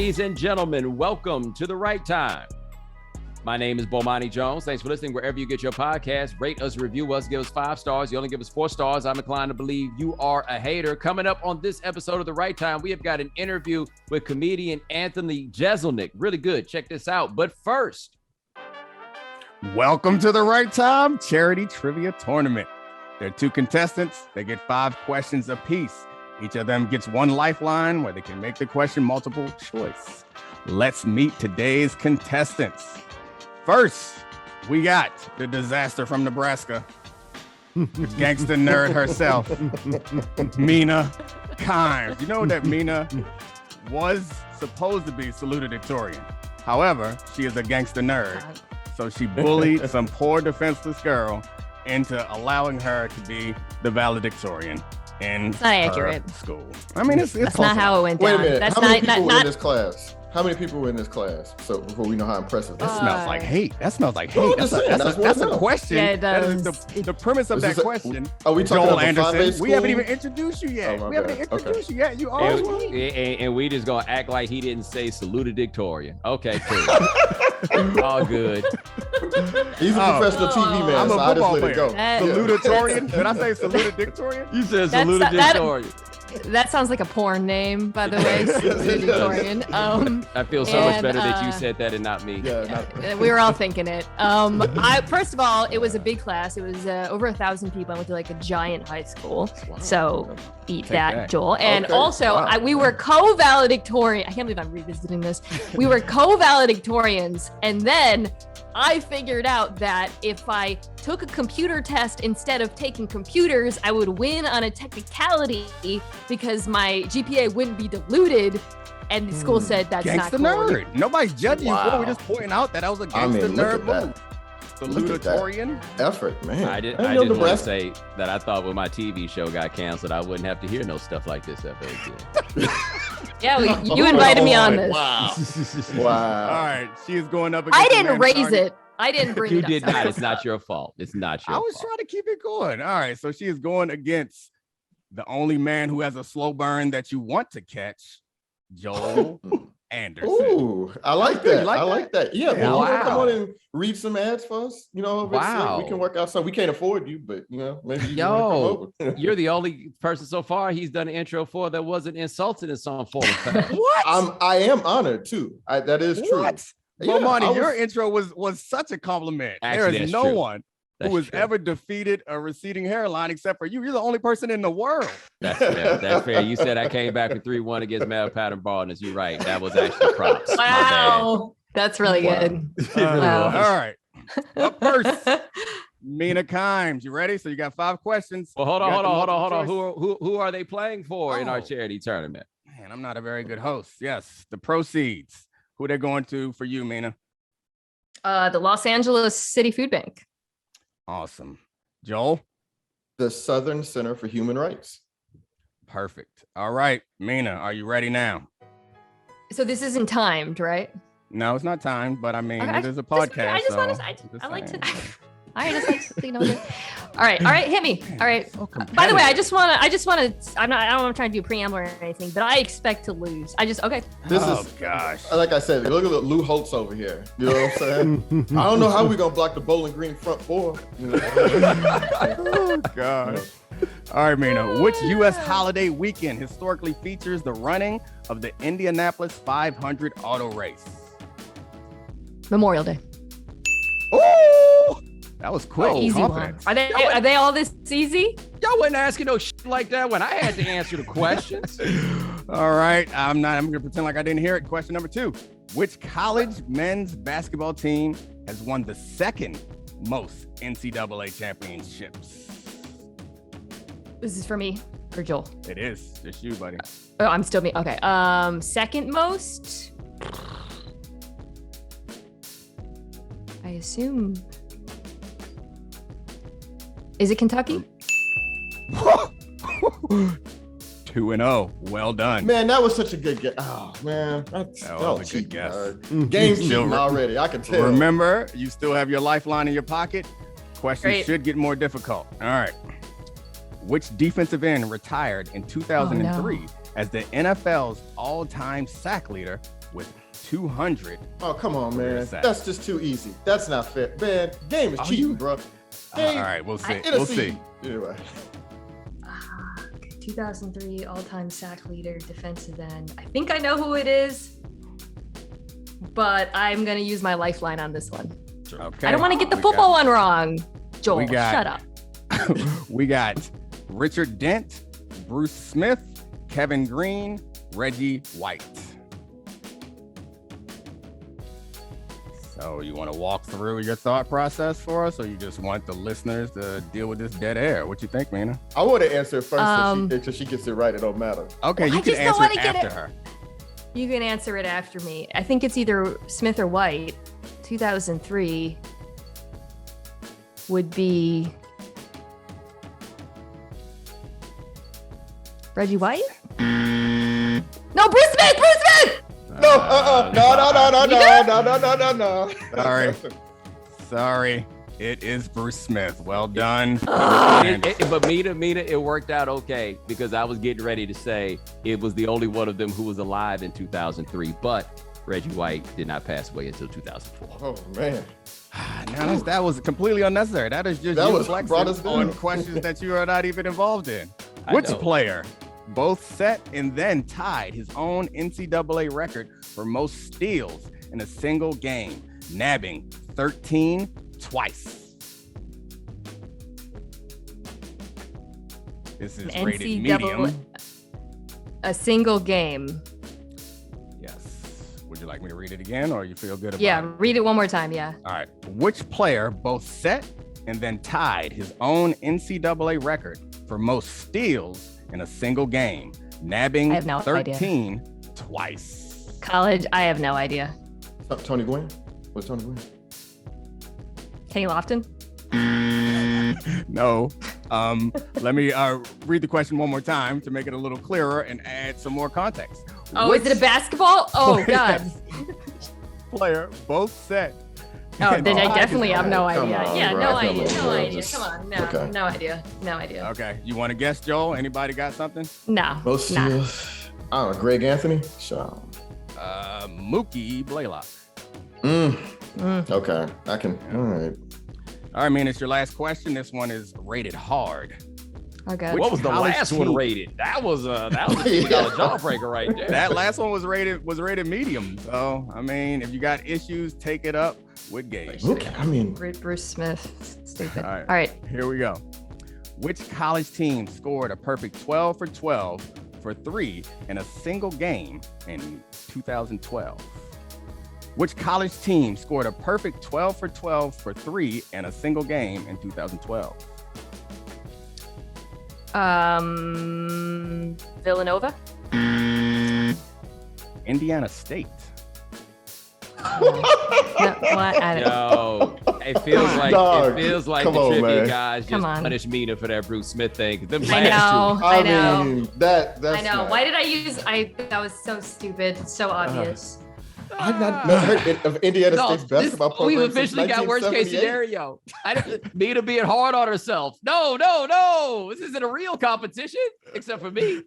Ladies and gentlemen, welcome to The Right Time. My name is Bomani Jones. Thanks for listening wherever you get your podcast. Rate us, review us, give us 5 stars. You only give us 4 stars. I'm inclined to believe you are a hater. Coming up on this episode of The Right Time, we have got an interview with comedian Anthony Jeselnik. Really good. Check this out. But first, welcome to The Right Time Charity Trivia Tournament. There are 2 contestants. They get 5 questions apiece. Each of them gets 1 lifeline where they can make the question multiple choice. Let's meet today's contestants. First, we got the disaster from Nebraska, the gangster nerd herself, Mina Kimes. You know that Mina was supposed to be salutatorian. However, she is a gangster nerd. So she bullied some poor defenseless girl into allowing her to be the valedictorian in it's not accurate. School. I mean, it's that's not how it went down. Wait a minute. That's how many people were not in this class? How many people were in this class? So before we know how impressive that smells like hate. That smells like No, hate. That's a question. Yeah, it that does. is the premise of that question. Are we talking Joel about Anderson? We haven't even introduced you yet. Oh, we haven't introduced you yet. You always and we just gonna act like he didn't say salutatorian. Okay, cool. All good. He's a professional TV man, I'm a so I just football let it go. Salutatorian? Did I say salutatorian? You said salutatorian. That sounds like a porn name, by the way. Salutatorian. I feel so much better that you said that and not me. Yeah, we were all thinking it. First of all, it was a big class. It was over 1,000 people. I went to like a giant high school. Wow. So eat that, Joel. And also, we were co-valedictorian. I can't believe I'm revisiting this. We were co-valedictorians. And then I figured out that if I took a computer test instead of taking computers, I would win on a technicality because my GPA wouldn't be diluted. And the school said that's not cool. Gangsta nerd. Nobody's judging you for it. We're just pointing out that I was a gangsta nerd move. Salutatorian effort, man. I just want to say that I thought when my TV show got canceled, I wouldn't have to hear no stuff like this ever again. Yeah, you invited me on this. Wow. All right, she is going up against I didn't raise it. I didn't bring it up. You did not. It's not your fault. It's not your fault. I was trying to keep it going. All right, so she is going against the only man who has a slow burn that you want to catch, Joel Anderson. Ooh, I like that. I like that. Yeah, you want to come on and read some ads for us? You know, we can work out something. We can't afford you, but you know, maybe you're the only person so far he's done an intro for that wasn't insulted in some form. What? I am honored too. That is true. What? Bomani, your intro was such a compliment. Actually, there is no one who has ever defeated a receding hairline except for you. You're the only person in the world. That's fair. That's fair. You said I came back with 3-1 against male pattern baldness. You're right. That was actually props. Wow. That's really good. Wow. All right. Up first, Mina Kimes. You ready? So you got 5 questions. Well, hold on. Who are they playing for in our charity tournament? Man, I'm not a very good host. Yes, the proceeds. Who they're going to for you, Mina? The Los Angeles City Food Bank. Awesome. Joel? The Southern Center for Human Rights. Perfect. All right, Mina, are you ready now? So this isn't timed, right? No, it's not timed, but I mean, it is a podcast. I just want to. I like to. I just like to, All right, hit me. All right. By the way, I just want to. I'm trying to do a preamble or anything, but I expect to lose. Gosh. Like I said, look at Lou Holtz over here. You know what I'm saying? I don't know how we're gonna block the Bowling Green front 4. You know? Oh gosh. All right, Mina. Which U.S. holiday weekend historically features the running of the Indianapolis 500 auto race? Memorial Day. Oh, that was quick. Easy one. Are they all this easy? Y'all wasn't asking no shit like that when I had to answer the questions. All right, I'm gonna pretend like I didn't hear it. Question number 2: which college men's basketball team has won the 2nd most NCAA championships? This is for me or Joel. It is just you, buddy. Oh, I'm still me. Okay. 2nd most. I assume. Is it Kentucky? 2-0. Well done. Man, that was such a good guess. Oh, man. That was a good guess. Game's cheating already. I can tell. Remember, you still have your lifeline in your pocket. Questions should get more difficult. All right. Which defensive end retired in 2003 as the NFL's all-time sack leader with 200. Oh, come on, man. Sacks. That's just too easy. That's not fair. Man, game is cheating, bro. All right, we'll see. We'll see. Anyway. 2003 all-time sack leader, defensive end. I think I know who it is, but I'm going to use my lifeline on this one. Okay. I don't want to get the football one wrong. Joel, shut up. We got Richard Dent, Bruce Smith, Kevin Green, Reggie White. So you want to walk through your thought process for us, or you just want the listeners to deal with this dead air? What you think, Mina? I want to answer first because she gets it right. It don't matter. Okay, you can answer it after her. You can answer it after me. I think it's either Smith or White. 2003 would be Reggie White? No, Bruce Smith! Bruce Smith! No. Sorry. It is Bruce Smith. Well done. But Mina, it worked out okay because I was getting ready to say it was the only one of them who was alive in 2003, but Reggie White did not pass away until 2004. Oh, man. Now that was completely unnecessary. That is just flexing on questions that you are not even involved in. Which player both set and then tied his own NCAA record for most steals in a single game, nabbing 13 twice? This is rated medium. A single game. Yes. Would you like me to read it again, or you feel good about it? Yeah, read it one more time, yeah. All right. Which player both set and then tied his own NCAA record for most steals in a single game, nabbing 13 twice? College, I have no idea. Tony Gwynn? What's Tony Gwynn? Kenny Lofton? No. Let me read the question one more time to make it a little clearer and add some more context. Oh, is it a basketball? Oh, God. Player both set. Oh, then I definitely have no idea. Yeah, no idea. Come on, no idea. Okay, you want to guess, Joel? Anybody got something? No. Most steals. I don't know, Greg Anthony? Sure. Mookie Blaylock. Okay, I can. All right. All right, man, it's your last question. This one is rated hard. Okay. What was the last one rated? That was a jawbreaker right there. That last one was rated medium. So I mean, if you got issues, take it up with Gage. Okay, I mean, Bruce Smith. Stupid. All right. Here we go. Which college team scored a perfect 12 for 12 for 3 in a single game in 2012? Which college team scored a perfect 12 for 12 for 3 in a single game in 2012? Villanova? Indiana State. It feels like the trivia guys just punish Mina for that Bruce Smith thing. I know. I mean, that's I know. Not... Why did I use? That was so stupid. So obvious. I've not heard of Indiana State's basketball program. We've officially got worst case scenario. Mina being hard on herself. No. This isn't a real competition, except for me.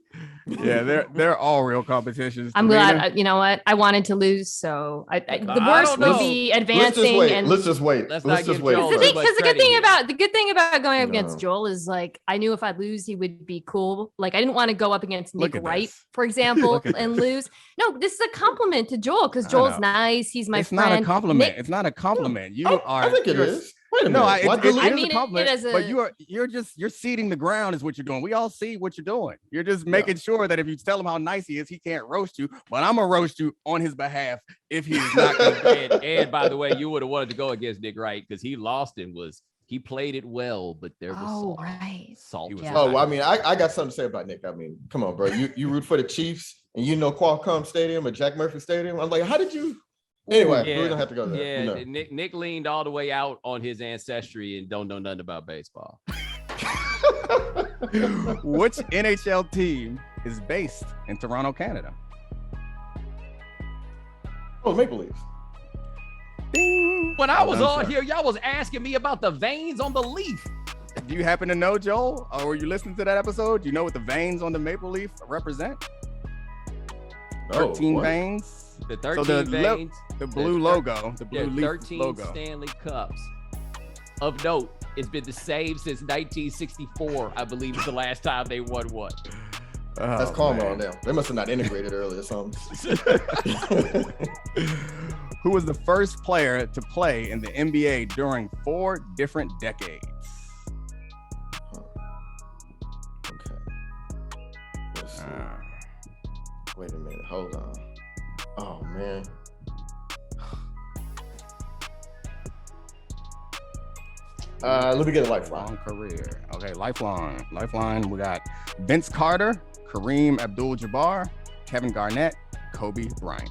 Yeah, they're all real competitions. I'm glad. You know what? I wanted to lose, so the worst would be advancing. Let's just wait. Let's just wait. Because the good thing about going up against Joel is like I knew if I'd lose, he would be cool. Like I didn't want to go up against Nick Wright, for example, and lose. No, this is a compliment to Joel because Joel's nice. He's my friend. It's not a compliment. It's not a compliment. I think it is. Wait a minute. No, it is a compliment, but you're seeding the ground is what you're doing. We all see what you're doing. You're just making sure that if you tell him how nice he is, he can't roast you. But I'm gonna roast you on his behalf if he is not. And by the way, you would have wanted to go against Nick Wright because he lost and he played it well, but there was salt. Yeah. Oh, well, I mean, I got something to say about Nick. I mean, come on, bro. You root for the Chiefs and you know Qualcomm Stadium or Jack Murphy Stadium. I'm like, how did you? Anyway, we don't have to go there. Yeah, Nick leaned all the way out on his ancestry and don't know nothing about baseball. Which NHL team is based in Toronto, Canada? Oh, Maple Leafs. Ding. When I was on here, y'all was asking me about the veins on the leaf. Do you happen to know, Joel? Or were you listening to that episode? Do you know what the veins on the maple leaf represent? 13 veins. The 13 veins. The blue logo. The blue leaf 13 logo. Stanley Cups. Of note, it's been the same since 1964. I believe is the last time they won one. That's karma on them. They must have not integrated early or something. Who was the first player to play in the NBA during 4 different decades? Okay. Let's see. Wait a minute. Hold on. Oh, man. Let me get a lifeline. Long career. Okay, lifeline. Lifeline. We got Vince Carter, Kareem Abdul-Jabbar, Kevin Garnett, Kobe Bryant.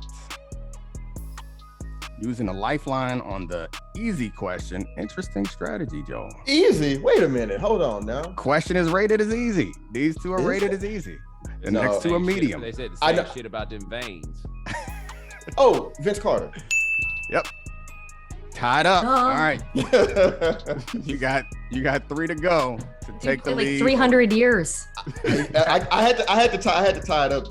Using a lifeline on the easy question. Interesting strategy, Joel. Easy? Wait a minute. Hold on now. Question is rated as easy. These two are rated as easy. The next two are medium. They said the same shit about them veins. Oh, Vince Carter. Yep. Tied up. All right. You got 3 to go to take the lead. 300 years. I had to tie it up.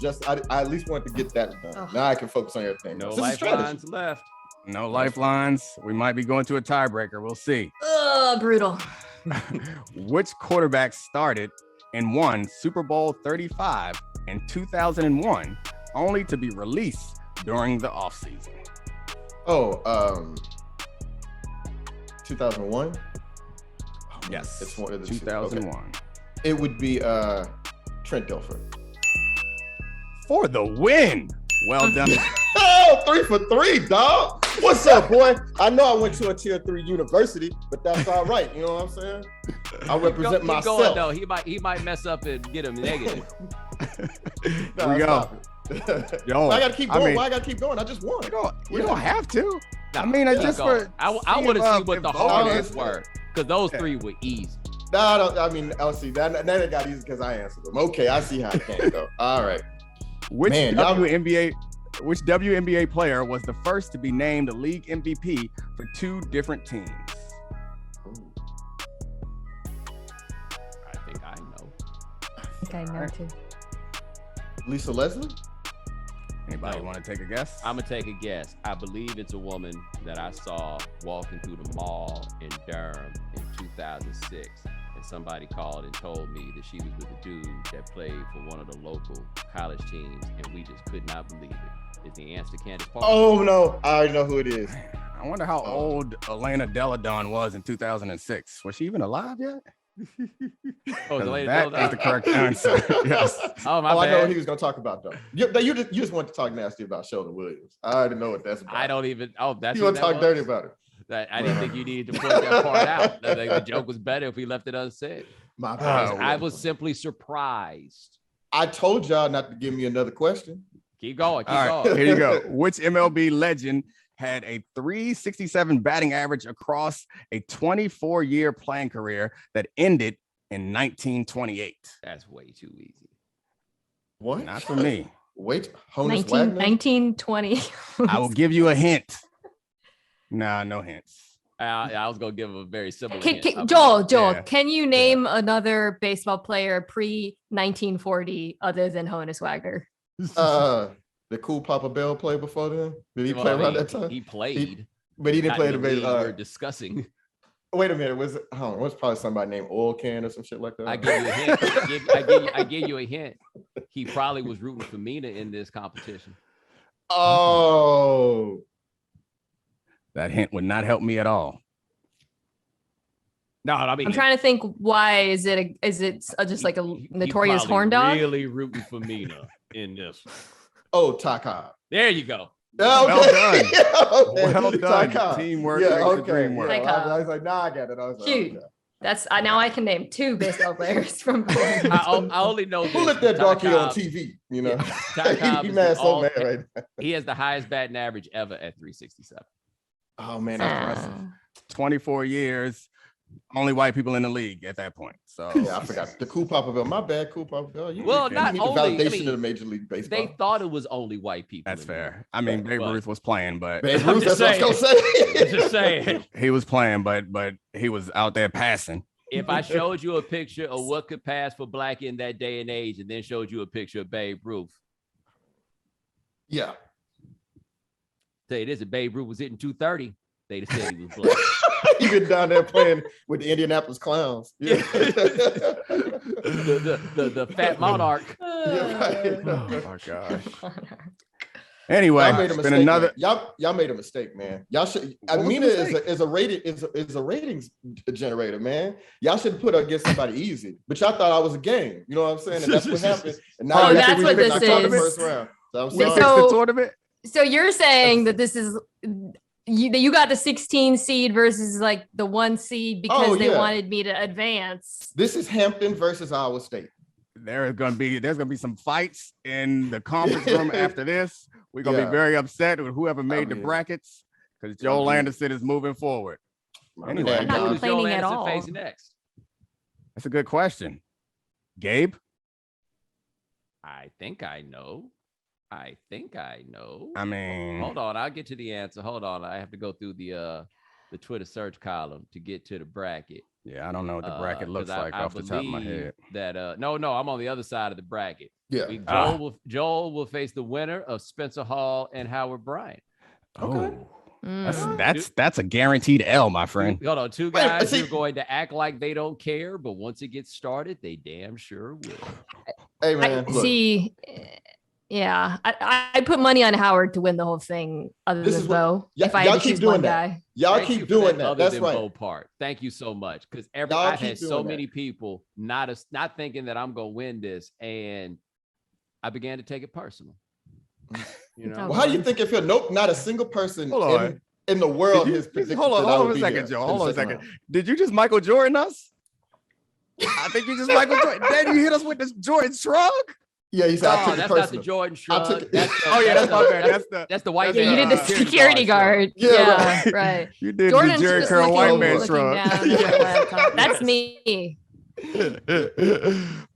I at least wanted to get that done. Oh. Now I can focus on everything. No lifelines left. No lifelines. We might be going to a tiebreaker. We'll see. Brutal. Which quarterback started and won Super Bowl 35 in 2001, only to be released during the offseason? 2001? Yes. It's one of the 2001. Okay. It would be Trent Dilfer. For the win. Well done. Oh, 3 for 3, dog. What's up, boy? I know I went to a tier 3 university, but that's all right. You know what I'm saying? I represent myself. Going, though. He might mess up and get him negative. Here we go. Yo, I gotta keep going. Why I gotta keep going? I just won. You don't have to. No, I mean, I just for. I want to see what the hardest were, because those 3 were easy. No, I mean, I'll see. That it got easy because I answered them. Okay, I see how it can go. All right. Which WNBA player was the first to be named the league MVP for 2 different teams? Ooh. I think I know. I think I know too. Lisa Leslie? Anybody want to take a guess? I'm gonna take a guess. I believe it's a woman that I saw walking through the mall in Durham in 2006. And somebody called and told me that she was with a dude that played for one of the local college teams, and we just could not believe it. Is the answer Candace Parker? Oh no, I already know who it is. I wonder how old Elena Deladon was in 2006. Was she even alive yet? That is the correct answer. Yes. Oh, my bad. I know what he was going to talk about, though. You just want to talk nasty about Sheldon Williams. I already know what that's about. I don't even. Oh, that's. You want to talk dirty about it? I didn't think you needed to point that part out. The joke was better if we left it unsaid. I was simply surprised. I told y'all not to give me another question. Keep going. Keep going. Here you go. Which MLB legend had a 367 batting average across a 24-year playing career that ended in 1928? That's way too easy. What? Not for me. Wait, Honus Wagner? 1920. I will give you a hint. Nah, no hints. I was gonna give a very similar hint. Joel, can you name another baseball player pre-1940 other than Honus Wagner? The cool Papa Bell played before then? Did he play around that time? He played. But he didn't play the baseball. We're discussing. Wait a minute. Was probably somebody named Oil Can or some shit like that? I give you a hint. I give you a hint. He probably was rooting for Mina in this competition. Oh. That hint would not help me at all. No, I mean, I'm trying to think. Why is it just like a notorious horn dog? Really rooting for Mina in this. Oh, Ty Cobb. There you go. Oh, okay. Well done. Well done. Teamwork makes the dream work. I was like, nah, I get it. I was like, cute. Okay. That's now I can name 2 baseball players from. I only know. Who let that darky on TV? You know, he mad so mad right now. He has the highest batting average ever at 367. Oh man, that's impressive. 24 years. Only white people in the league at that point. So yeah, I forgot the cool Papa Bell. My bad, cool Papa Bell. Not need only the validation of the Major League Baseball. They thought it was only white people. That's fair. I mean, Babe Ruth was playing, but Babe Ruth, that's what I was gonna say. Just saying. He was playing, but he was out there passing. If I showed you a picture of what could pass for black in that day and age, and then showed you a picture of Babe Ruth, yeah, Tell you this, if Babe Ruth was hitting 230, they'd have said he was black. He been down there playing with the Indianapolis Clowns. Yeah. the fat monarch. Right. Oh my gosh. Anyway, y'all made a mistake, another. Y'all made a mistake, man. Y'all should. Mina is a ratings generator, man. Y'all should put her against somebody easy. But y'all thought I was a game. You know what I'm saying? And that's what happened. And now that's what this is. The first round. So I'm sorry. The tournament. So you're saying that this is you got the 16 seed versus like the 1 seed because they wanted me to advance. This is Hampton versus Iowa State. There's gonna be some fights in the conference room after this. We're gonna be very upset with whoever made the brackets because Joel Anderson is moving forward. Anyway, I'm not complaining at all. Face next? That's a good question. Gabe? I think I know. I mean, hold on. I'll get to the answer. Hold on. I have to go through the Twitter search column to get to the bracket. Yeah, I don't know what the bracket looks like off the top of my head. That no, I'm on the other side of the bracket. Yeah. Joel will face the winner of Spencer Hall and Howard Bryant. Okay. That's a guaranteed L, my friend. Hold on, two guys who are going to act like they don't care, but once it gets started, they damn sure will. Hey man, yeah, I put money on Howard to win the whole thing. Other than Bo, if I had to choose one guy, y'all keep doing that. That's right. Bo part. Thank you so much because I've had so many people not thinking that I'm gonna win this, and I began to take it personal. You know, well, how do you think it feels? Nope, not a single person in the world has predicted. Hold on a second, Joe. Hold on a second. Did you just Michael Jordan us? I think you just Michael Jordan. Then you hit us with this Jordan shrug. Yeah, he said, that's not the Jordan shrug. That's the white man. You did the security guard. Yeah, right. You did the Jerry Curl white man shrug. That's me.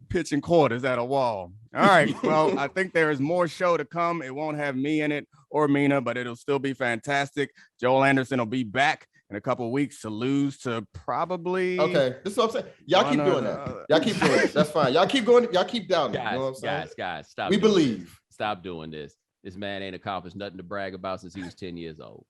Pitching quarters at a wall. All right. Well, I think there is more show to come. It won't have me in it or Mina, but it'll still be fantastic. Joel Anderson will be back in a couple of weeks to lose to probably. Okay, this is what I'm saying. Y'all keep doing that. Y'all keep doing it. That's fine. Y'all keep going. Y'all keep down. Guys, you know what I'm saying? guys, stop. We believe. Stop doing this. This man ain't accomplished nothing to brag about since he was 10 years old.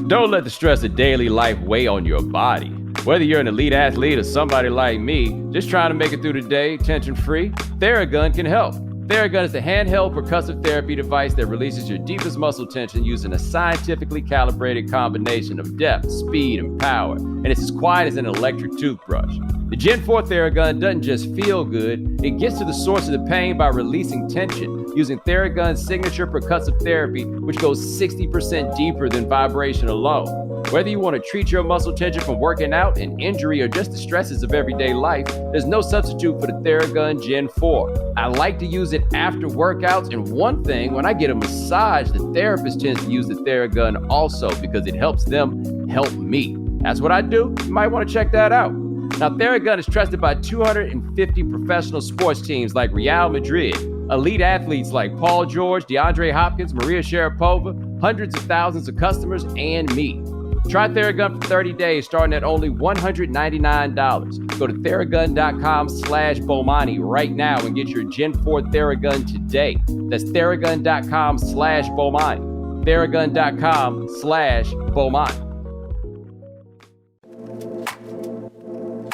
Don't let the stress of daily life weigh on your body. Whether you're an elite athlete or somebody like me, just trying to make it through the day tension-free, Theragun can help. Theragun is a handheld percussive therapy device that releases your deepest muscle tension using a scientifically calibrated combination of depth, speed, and power, and it's as quiet as an electric toothbrush. The Gen 4 Theragun doesn't just feel good, it gets to the source of the pain by releasing tension using Theragun's signature percussive therapy, which goes 60% deeper than vibration alone. Whether you want to treat your muscle tension from working out, an injury, or just the stresses of everyday life, there's no substitute for the Theragun Gen 4. I like to use it after workouts, and one thing, when I get a massage, the therapist tends to use the Theragun also because it helps them help me. That's what I do. You might want to check that out. Now, Theragun is trusted by 250 professional sports teams like Real Madrid, elite athletes like Paul George, DeAndre Hopkins, Maria Sharapova, hundreds of thousands of customers, and me. Try Theragun for 30 days starting at only $199. Go to Theragun.com/Bomani right now and get your Gen 4 Theragun today. That's Theragun.com/Bomani. Theragun.com/Bomani.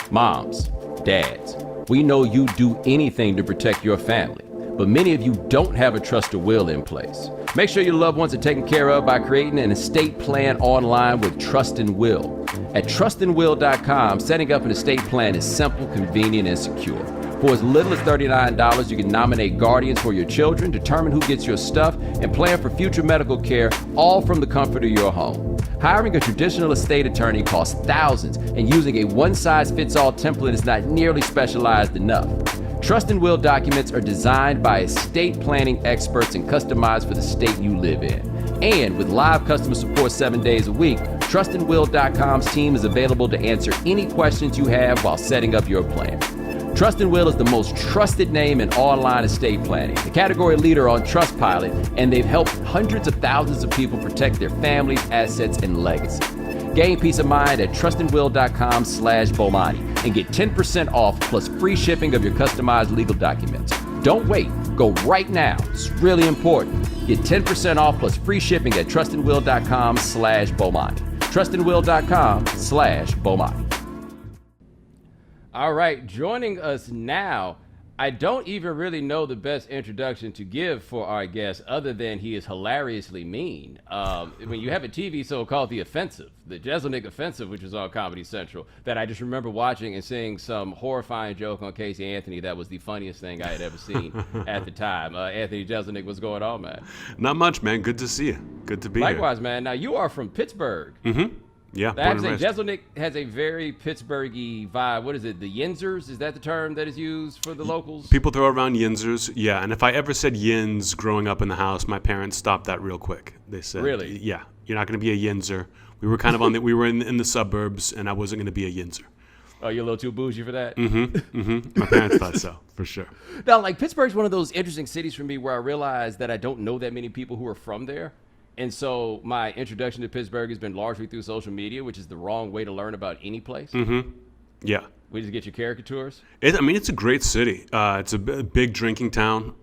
Moms, dads, we know you do anything to protect your family, but many of you don't have a trust or will in place. Make sure your loved ones are taken care of by creating an estate plan online with Trust and Will. At trustandwill.com, setting up an estate plan is simple, convenient, and secure. For as little as $39, you can nominate guardians for your children, determine who gets your stuff, and plan for future medical care, all from the comfort of your home. Hiring a traditional estate attorney costs thousands, and using a one-size-fits-all template is not nearly specialized enough. Trust and Will documents are designed by estate planning experts and customized for the state you live in. And with live customer support 7 days a week, trustandwill.com's team is available to answer any questions you have while setting up your plan. Trust and Will is the most trusted name in online estate planning, the category leader on Trustpilot, and they've helped hundreds of thousands of people protect their families, assets, and legacy. Gain peace of mind at trustandwill.com/Bomani and get 10% off plus free shipping of your customized legal documents. Don't wait. Go right now. It's really important. Get 10% off plus free shipping at trustandwill.com/Bomani. trustandwill.com/Bomani. All right, joining us now. I don't even really know the best introduction to give for our guest other than he is hilariously mean. When you have a TV show called The Offensive, the Jeselnik Offensive, which was on Comedy Central, that I just remember watching and seeing some horrifying joke on Casey Anthony that was the funniest thing I had ever seen at the time. Anthony Jeselnik, what's going on, man? Not much, man. Good to see you. Good to be here. Likewise, man. Now, you are from Pittsburgh. Mm-hmm. Yeah, Jeselnik has a very Pittsburghy vibe. What is it? The Yinzers? Is that the term that is used for the locals? People throw around Yinzers, yeah. And if I ever said Yins growing up in the house, my parents stopped that real quick. They said, "Really? Yeah, you're not going to be a Yinzer." We were kind of we were in the suburbs, and I wasn't going to be a Yinzer. Oh, you're a little too bougie for that? Mm-hmm. Mm-hmm. My parents thought so, for sure. Now, like, Pittsburgh's one of those interesting cities for me where I realize that I don't know that many people who are from there. And so my introduction to Pittsburgh has been largely through social media, which is the wrong way to learn about any place. Mm-hmm. Yeah. We just get your caricatures. It's a great city. It's a big drinking town.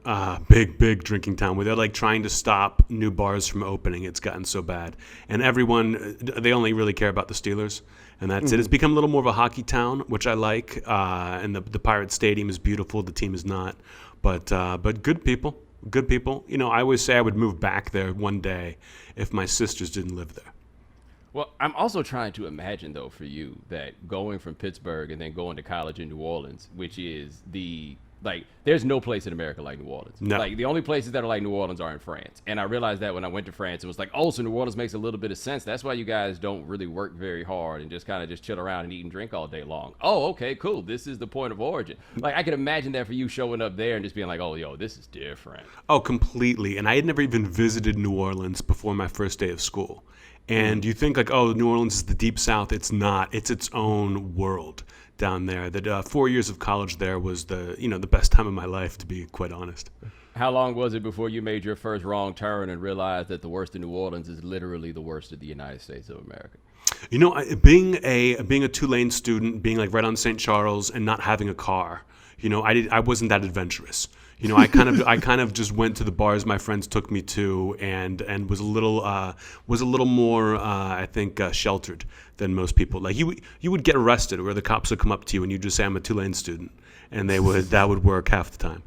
Big drinking town where they're like trying to stop new bars from opening. It's gotten so bad. And everyone, they only really care about the Steelers. And that's it. It's become a little more of a hockey town, which I like. And the Pirate Stadium is beautiful. The team is not. But good people. Good people. You know, I always say I would move back there one day if my sisters didn't live there. Well, I'm also trying to imagine, though, for you, that going from Pittsburgh and then going to college in New Orleans, which is there's no place in America like New Orleans. No. Like, the only places that are like New Orleans are in France. And I realized that when I went to France, it was like, oh, so New Orleans makes a little bit of sense. That's why you guys don't really work very hard and just kind of just chill around and eat and drink all day long. Oh, okay, cool. This is the point of origin. Like, I can imagine that for you showing up there and just being like, oh, yo, this is different. Oh, completely. And I had never even visited New Orleans before my first day of school. And you think like, oh, New Orleans is the deep South. It's not. It's its own world down there. That 4 years of college there was the best time of my life, to be quite honest. How long was it before you made your first wrong turn and realized that the worst of New Orleans is literally the worst of the United States of America? You know, being a Tulane student, being like right on St. Charles and not having a car, you know, I wasn't that adventurous. You know, I kind of just went to the bars my friends took me to, and was a little more I think sheltered than most people. Like you would get arrested, or the cops would come up to you and you just say I'm a Tulane student, and that would work half the time.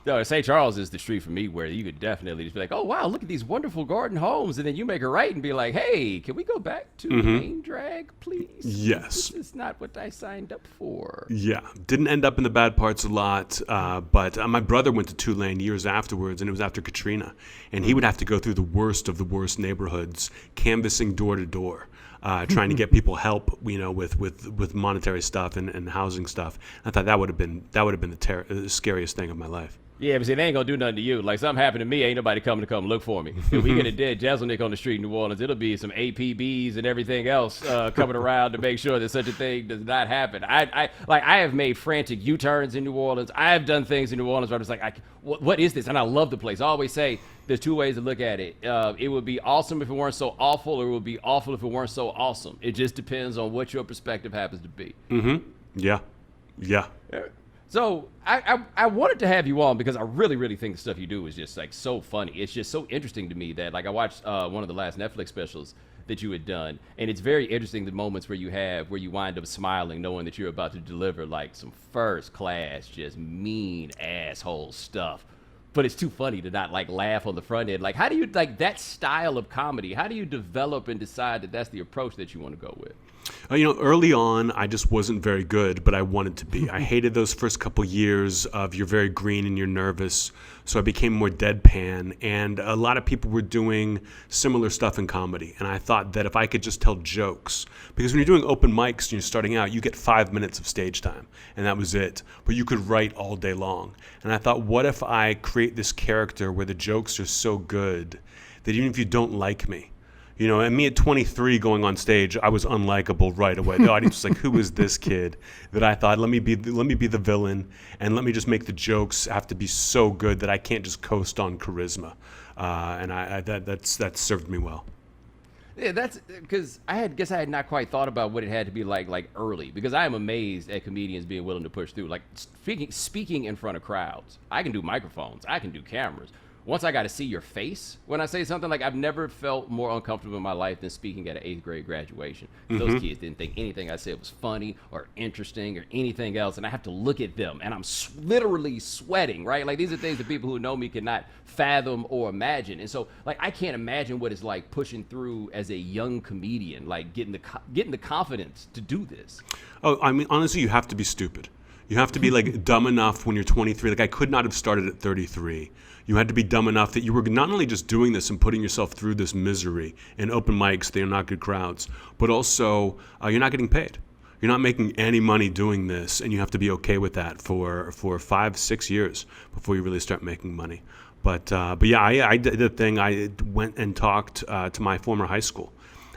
No, St. Charles is the street for me where you could definitely just be like, oh, wow, look at these wonderful garden homes. And then you make a right and be like, hey, can we go back to main drag, please? Yes. This is not what I signed up for. Yeah. Didn't end up in the bad parts a lot. But my brother went to Tulane years afterwards, and it was after Katrina. And he would have to go through the worst of the worst neighborhoods, canvassing door to door. Trying to get people help, you know, with monetary stuff and housing stuff. I thought that would have been the scariest thing of my life. Yeah, but see, they ain't gonna do nothing to you. Like, something happened to me, ain't nobody coming to come look for me. If we get a dead Jeselnik on the street in New Orleans, it'll be some APBs and everything else coming around to make sure that such a thing does not happen. I have made frantic U-turns in New Orleans. I have done things in New Orleans where I'm just like, what is this? And I love the place. I always say there's two ways to look at it. It would be awesome if it weren't so awful, or it would be awful if it weren't so awesome. It just depends on what your perspective happens to be. Mm-hmm. Yeah. So I wanted to have you on because I really, really think the stuff you do is just like so funny. It's just so interesting to me that, like, I watched one of the last Netflix specials that you had done, and it's very interesting the moments where you wind up smiling knowing that you're about to deliver like some first class, just mean asshole stuff. But it's too funny to not like laugh on the front end. Like, how do you, like, that style of comedy, how do you develop and decide that that's the approach that you want to go with? You know, early on, I just wasn't very good, but I wanted to be. I hated those first couple years of you're very green and you're nervous, so I became more deadpan, and a lot of people were doing similar stuff in comedy, and I thought that if I could just tell jokes, because when you're doing open mics and you're starting out, you get 5 minutes of stage time, and that was it, but you could write all day long, and I thought, what if I create this character where the jokes are so good that even if you don't like me, you know, and me at 23 going on stage, I was unlikable right away. The audience was like, who is this kid? That I thought, let me be the villain, and let me just make the jokes have to be so good that I can't just coast on charisma. And that served me well. Yeah, that's because I had not quite thought about what it had to be like early, because I am amazed at comedians being willing to push through. Like speaking in front of crowds. I can do microphones, I can do cameras. Once I got to see your face when I say something, like I've never felt more uncomfortable in my life than speaking at an 8th grade graduation. Those kids didn't think anything I said was funny or interesting or anything else, and I have to look at them, and I'm literally sweating, right? Like these are things that people who know me cannot fathom or imagine, and so like I can't imagine what it's like pushing through as a young comedian, like getting the confidence to do this. Oh, I mean, honestly, you have to be stupid. You have to be like dumb enough when you're 23. Like I could not have started at 33. You had to be dumb enough that you were not only just doing this and putting yourself through this misery in open mics, they're not good crowds, but also you're not getting paid. You're not making any money doing this, and you have to be okay with that for 5-6 years before you really start making money. But yeah, I did the thing. I went and talked to my former high school.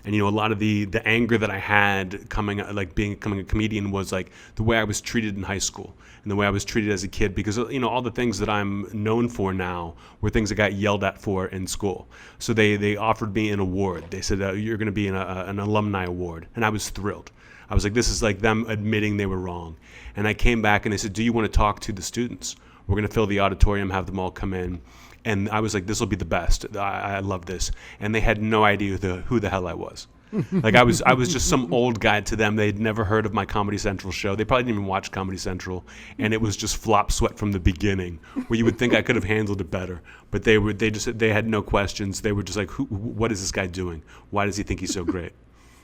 And, you know, a lot of the anger that I had becoming a comedian was like the way I was treated in high school and the way I was treated as a kid, because, you know, all the things that I'm known for now were things I got yelled at for in school. So they offered me an award. They said, you're going to be in an alumni award. And I was thrilled. I was like, this is like them admitting they were wrong. And I came back and they said, do you want to talk to the students? We're going to fill the auditorium, have them all come in. And I was like, this will be the best. I love this. And they had no idea who the hell I was. Like I was just some old guy to them. They'd never heard of my Comedy Central show. They probably didn't even watch Comedy Central. And it was just flop sweat from the beginning, where you would think I could have handled it better. But they had no questions. They were just like, what is this guy doing? Why does he think he's so great?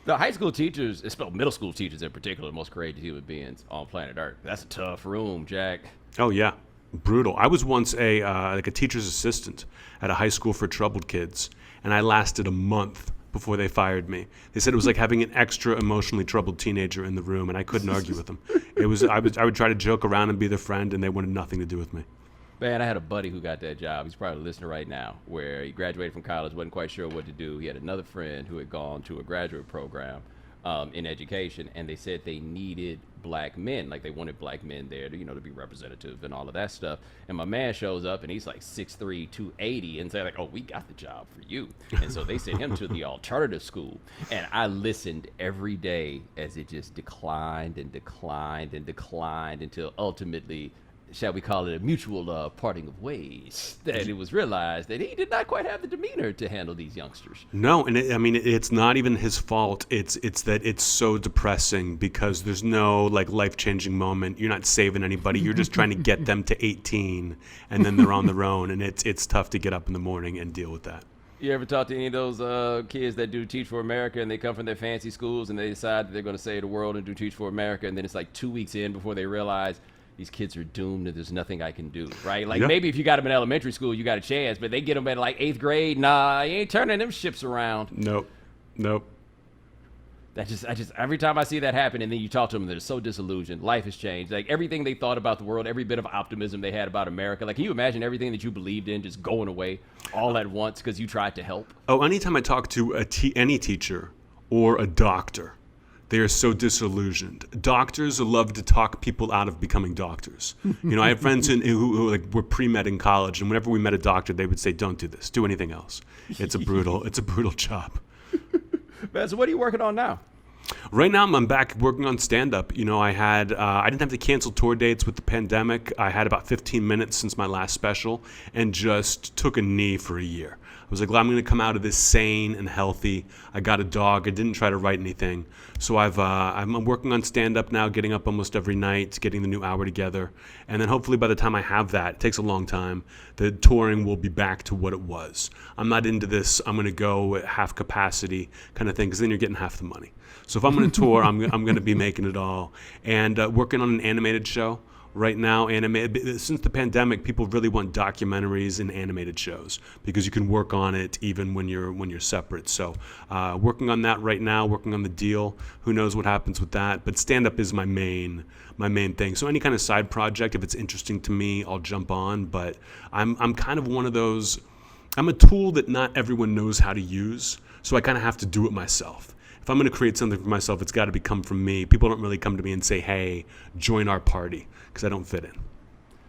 The high school teachers, especially middle school teachers in particular, the most courageous human beings on planet Earth. That's a tough room, Jack. Oh, yeah. Brutal. I was once a teacher's assistant at a high school for troubled kids, and I lasted a month before they fired me. They said it was like having an extra emotionally troubled teenager in the room, and I couldn't argue with them. I would try to joke around and be their friend, and they wanted nothing to do with me. Man, I had a buddy who got that job. He's probably listening right now, where he graduated from college, wasn't quite sure what to do. He had another friend who had gone to a graduate program in education, and they said they needed black men, like they wanted black men there to, to be representative and all of that stuff. And my man shows up and he's like 6'3", 280, and say like, oh, we got the job for you. And so they sent him to the alternative school. And I listened every day as it just declined and declined and declined until ultimately, shall we call it, a mutual parting of ways, that it was realized that he did not quite have the demeanor to handle these youngsters. No, and it's not even his fault. It's that it's so depressing because there's no like life-changing moment. You're not saving anybody. You're just trying to get them to 18, and then they're on their own, and it's tough to get up in the morning and deal with that. You ever talk to any of those kids that do Teach for America, and they come from their fancy schools and they decide that they're going to save the world and do Teach for America, and then it's like 2 weeks in before they realize these kids are doomed and there's nothing I can do, right? Like maybe if you got them in elementary school, you got a chance, but they get them at like 8th grade. Nah, you ain't turning them ships around. Nope. I just every time I see that happen, and then you talk to them, they're so disillusioned. Life has changed. Like everything they thought about the world, every bit of optimism they had about America. Like, can you imagine everything that you believed in just going away all at once because you tried to help? Oh, anytime I talk to any teacher or a doctor, they are so disillusioned. Doctors love to talk people out of becoming doctors. I have friends who like were pre-med in college, and whenever we met a doctor, they would say, "Don't do this. Do anything else." It's a brutal job. Man, so what are you working on now? Right now, I'm back working on stand-up. I didn't have to cancel tour dates with the pandemic. I had about 15 minutes since my last special, and just took a knee for a year. I was like, well, I'm going to come out of this sane and healthy. I got a dog. I didn't try to write anything. So I'm working on stand-up now, getting up almost every night, getting the new hour together. And then hopefully by the time I have that, it takes a long time, the touring will be back to what it was. I'm not into this, I'm going to go at half capacity kind of thing, because then you're getting half the money. So if I'm going to tour, I'm going to be making it all. And working on an animated show. Right now, since the pandemic, people really want documentaries and animated shows because you can work on it even when you're separate. So, working on that right now, working on the deal. Who knows what happens with that? But stand-up is my main thing. So any kind of side project, if it's interesting to me, I'll jump on. But I'm kind of one of those. I'm a tool that not everyone knows how to use, so I kind of have to do it myself. If I'm going to create something for myself, it's got to come from me. People don't really come to me and say, hey, join our party, because I don't fit in.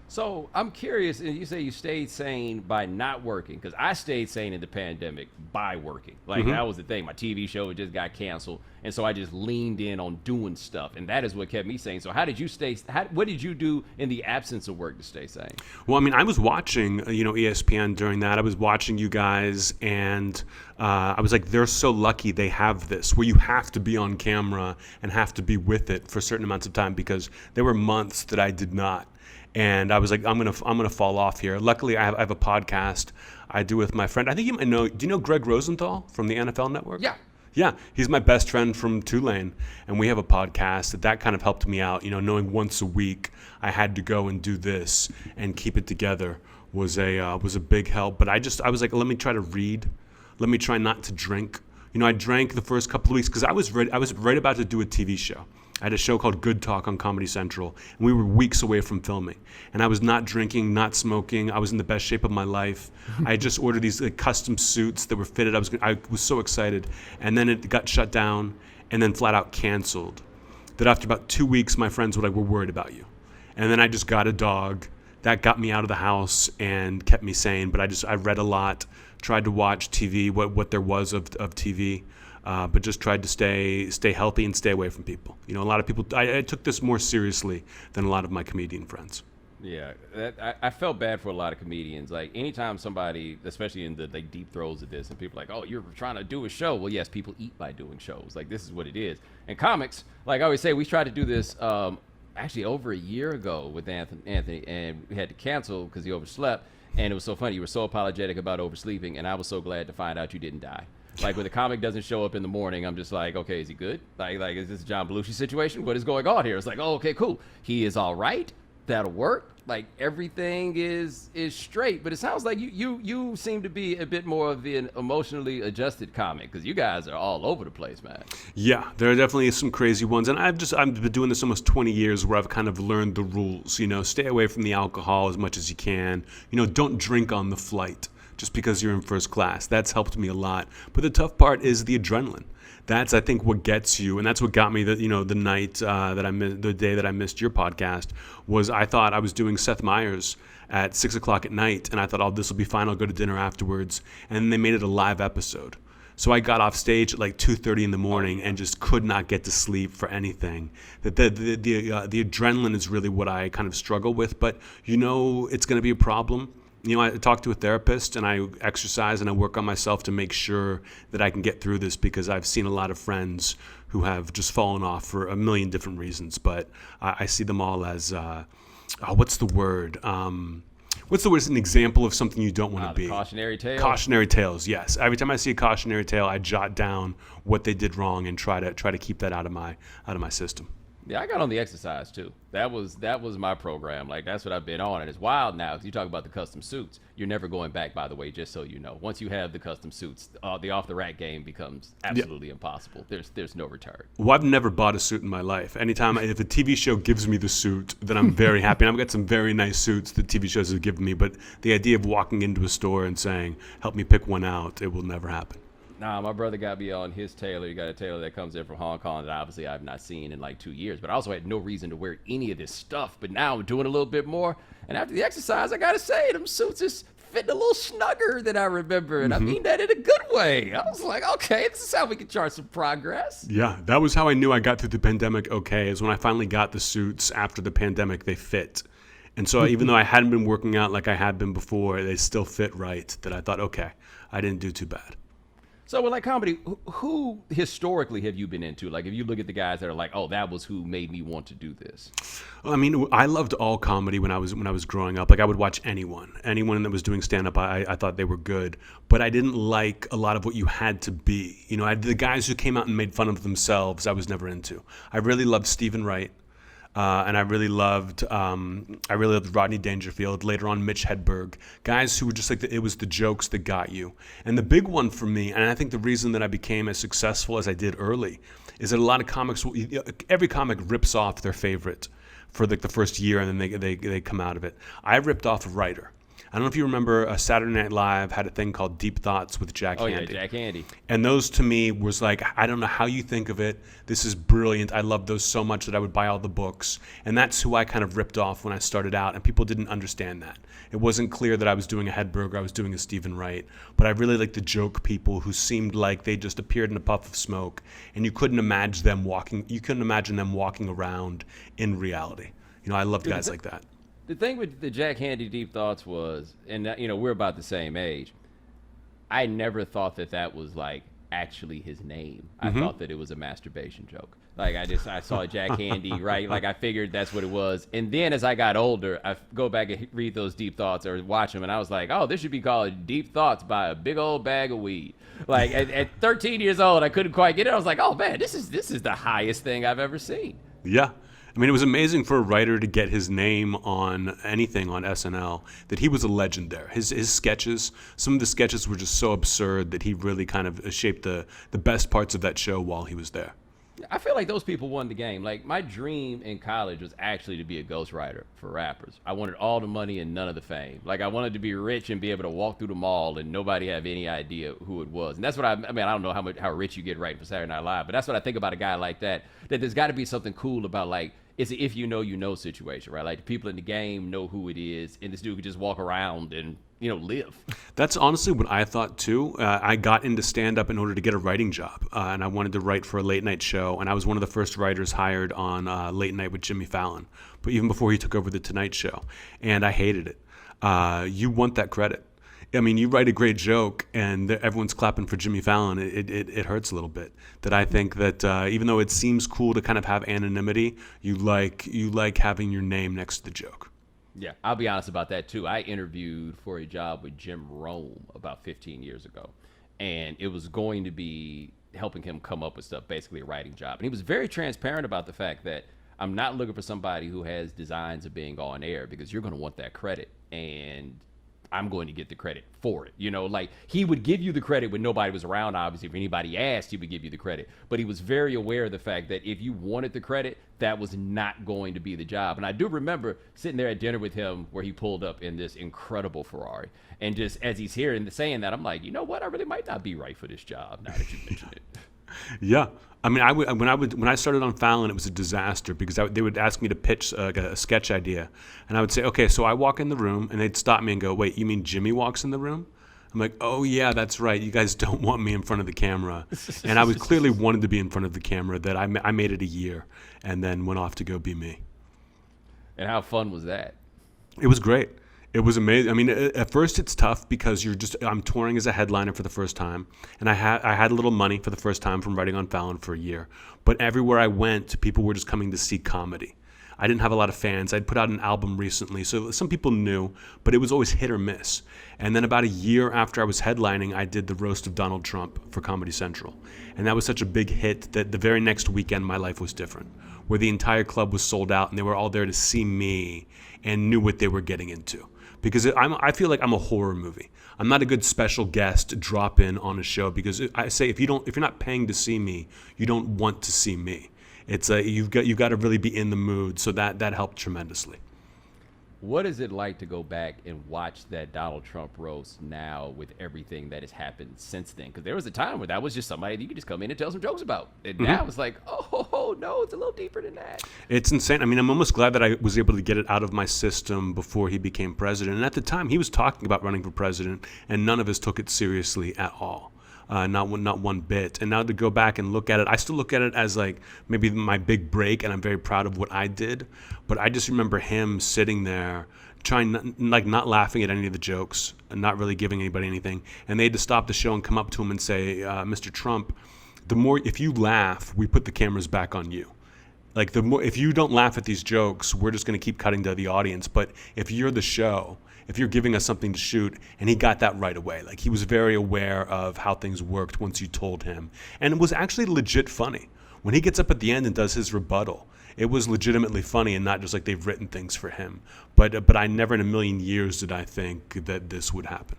So I'm curious, and you say you stayed sane by not working, because I stayed sane in the pandemic by working. Like that was the thing. My TV show just got canceled, and so I just leaned in on doing stuff, and that is what kept me sane. So how did you stay? What did you do in the absence of work to stay sane? Well, I mean, I was watching, ESPN during that. I was watching you guys, and I was like, they're so lucky they have this, where you have to be on camera and have to be with it for certain amounts of time, because there were months that I did not. And I was like, I'm gonna fall off here. Luckily, I have a podcast I do with my friend. I think you might know. Do you know Greg Rosenthal from the NFL Network? Yeah. Yeah, he's my best friend from Tulane, and we have a podcast that kind of helped me out. Knowing once a week I had to go and do this and keep it together was a big help. But I was like, let me try to read, let me try not to drink. I drank the first couple of weeks because I was right about to do a TV show. I had a show called Good Talk on Comedy Central, and we were weeks away from filming. And I was not drinking, not smoking. I was in the best shape of my life. I had just ordered these custom suits that were fitted. I was so excited. And then it got shut down and then flat out canceled. That after about 2 weeks, my friends were like, we're worried about you. And then I just got a dog. That got me out of the house and kept me sane. But I read a lot, tried to watch TV, what there was of TV. But just tried to stay healthy and stay away from people. A lot of people, I took this more seriously than a lot of my comedian friends. Yeah, I felt bad for a lot of comedians. Like anytime somebody, especially in the deep throes of this, and people are like, oh, you're trying to do a show. Well, yes, people eat by doing shows. Like this is what it is. And comics, like I always say, we tried to do this actually over a year ago with Anthony, and we had to cancel because he overslept. And it was so funny. You were so apologetic about oversleeping, and I was so glad to find out you didn't die. Like when the comic doesn't show up in the morning, I'm just like, okay, is he good? Like is this a John Belushi situation? What is going on here? It's like, oh, okay, cool. He is all right. That'll work. Like everything is straight. But it sounds like you seem to be a bit more of an emotionally adjusted comic, because you guys are all over the place, man. Yeah, there are definitely some crazy ones, and I've been doing this almost 20 years, where I've kind of learned the rules. Stay away from the alcohol as much as you can. Don't drink on the flight just because you're in first class. That's helped me a lot. But the tough part is the adrenaline. That's, I think, what gets you, and that's what got me. The night the day that I missed your podcast, was I thought I was doing Seth Meyers at 6:00 at night, and I thought, oh, this will be fine. I'll go to dinner afterwards, and they made it a live episode. So I got off stage at like 2:30 in the morning and just could not get to sleep for anything. The adrenaline is really what I kind of struggle with, but it's going to be a problem. I talk to a therapist, and I exercise, and I work on myself to make sure that I can get through this, because I've seen a lot of friends who have just fallen off for a million different reasons. But I see them all as, what's the word? What's the word? It's an example of something you don't want to be. Cautionary tale? Cautionary tales, yes. Every time I see a cautionary tale, I jot down what they did wrong and try to keep that out of my system. Yeah, I got on the exercise too. That was my program. Like that's what I've been on, and it's wild now. Because you talk about the custom suits, you're never going back. By the way, just so you know, once you have the custom suits, the off the rack game becomes absolutely impossible. There's no return. Well, I've never bought a suit in my life. Anytime if a TV show gives me the suit, then I'm very happy. And I've got some very nice suits that TV shows have given me. But the idea of walking into a store and saying, "Help me pick one out," it will never happen. Nah, my brother got me on his tailor. You got a tailor that comes in from Hong Kong that obviously I've not seen in like 2 years. But I also had no reason to wear any of this stuff. But now I'm doing a little bit more. And after the exercise, I got to say, them suits is fitting a little snugger than I remember. And I mean that in a good way. I was like, okay, this is how we can chart some progress. Yeah, that was how I knew I got through the pandemic okay, is when I finally got the suits after the pandemic, they fit. And so even though I hadn't been working out like I had been before, they still fit right, that I thought, okay, I didn't do too bad. So with like comedy, who historically have you been into? Like if you look at the guys that are like, oh, that was who made me want to do this. I mean, I loved all comedy when I was growing up. Like I would watch anyone that was doing stand-up. I thought they were good, but I didn't like a lot of what you had to be. The guys who came out and made fun of themselves, I was never into. I really loved Stephen Wright. And I really loved Rodney Dangerfield, later on Mitch Hedberg, guys who were just like, it was the jokes that got you. And the big one for me, and I think the reason that I became as successful as I did early, is that a lot of comics, every comic rips off their favorite for like the first year, and then they come out of it. I ripped off a writer. I don't know if you remember, Saturday Night Live had a thing called Deep Thoughts with Jack Handy. Oh, yeah, Jack Handy. And those to me was like, I don't know how you think of it. This is brilliant. I love those so much that I would buy all the books. And that's who I kind of ripped off when I started out, and people didn't understand that. It wasn't clear that I was doing a Hedberg or I was doing a Stephen Wright, but I really liked the joke people who seemed like they just appeared in a puff of smoke, and you couldn't imagine them walking around in reality. I loved guys like that. The thing with the Jack Handy Deep Thoughts was, and we're about the same age, I never thought that was like actually his name. I thought that it was a masturbation joke. Like I saw Jack Handy, right? Like I figured that's what it was. And then as I got older, I go back and read those Deep Thoughts or watch them, and I was like, oh, this should be called Deep Thoughts by a Big Old Bag of Weed. Like at 13 years old, I couldn't quite get it. I was like, oh man, this is the highest thing I've ever seen. Yeah. I mean, it was amazing for a writer to get his name on anything on SNL, that he was a legend there. His sketches, some of the sketches were just so absurd that he really kind of shaped the best parts of that show while he was there. I feel like those people won the game. Like my dream in college was actually to be a ghostwriter for rappers. I wanted all the money and none of the fame. Like I wanted to be rich and be able to walk through the mall and nobody have any idea who it was. And that's what I mean, I don't know how rich you get writing for Saturday Night Live, but that's what I think about a guy like that there's got to be something cool about like, it's an if you know situation, right? Like the people in the game know who it is, and this dude could just walk around and live. That's honestly what I thought too. I got into stand-up in order to get a writing job, and I wanted to write for a late night show, and I was one of the first writers hired on Late Night with Jimmy Fallon, but even before he took over the Tonight Show, and I hated it. You want that credit. I mean, you write a great joke and everyone's clapping for Jimmy Fallon. It hurts a little bit. That I think that even though it seems cool to kind of have anonymity, you like having your name next to the joke. Yeah, I'll be honest about that too. I interviewed for a job with Jim Rome about 15 years ago, and it was going to be helping him come up with stuff, basically a writing job. And he was very transparent about the fact that I'm not looking for somebody who has designs of being on air, because you're going to want that credit, and I'm going to get the credit for it. Like he would give you the credit when nobody was around. Obviously, if anybody asked, he would give you the credit. But he was very aware of the fact that if you wanted the credit, that was not going to be the job. And I do remember sitting there at dinner with him where he pulled up in this incredible Ferrari. And just as he's here and saying that, I'm like, you know what? I really might not be right for this job now that you mention it. Yeah. I mean, when I started on Fallon, it was a disaster because they would ask me to pitch a sketch idea, and I would say, okay, so I walk in the room, and they'd stop me and go, wait, you mean Jimmy walks in the room? I'm like, oh yeah, that's right. You guys don't want me in front of the camera, and I was clearly wanted to be in front of the camera. That I made it a year, and then went off to go be me. And how fun was that? It was great. It was amazing. I mean, at first it's tough because I'm touring as a headliner for the first time, and I had a little money for the first time from writing on Fallon for a year. But everywhere I went, people were just coming to see comedy. I didn't have a lot of fans. I'd put out an album recently, so some people knew, but it was always hit or miss. And then about a year after I was headlining, I did the roast of Donald Trump for Comedy Central. And that was such a big hit that the very next weekend my life was different, where the entire club was sold out and they were all there to see me and knew what they were getting into. Because I feel like I'm a horror movie. I'm not a good special guest drop in on a show, because I say if you're not paying to see me, you don't want to see me. It's you've got to really be in the mood. So that helped tremendously. What is it like to go back and watch that Donald Trump roast now with everything that has happened since then? Because there was a time where that was just somebody that you could just come in and tell some jokes about. And now it's like, oh, no, it's a little deeper than that. It's insane. I mean, I'm almost glad that I was able to get it out of my system before he became president. And at the time, he was talking about running for president, and none of us took it seriously at all. Not one bit. And now to go back and look at it, I still look at it as like maybe my big break, and I'm very proud of what I did. But I just remember him sitting there not laughing at any of the jokes and not really giving anybody anything. And they had to stop the show and come up to him and say, Mr. Trump, if you laugh, we put the cameras back on you. Like if you don't laugh at these jokes, we're just going to keep cutting to the audience. But if you're the show, if you're giving us something to shoot, and he got that right away. Like he was very aware of how things worked once you told him. And it was actually legit funny. When he gets up at the end and does his rebuttal, it was legitimately funny and not just like they've written things for him. But I never in a million years did I think that this would happen.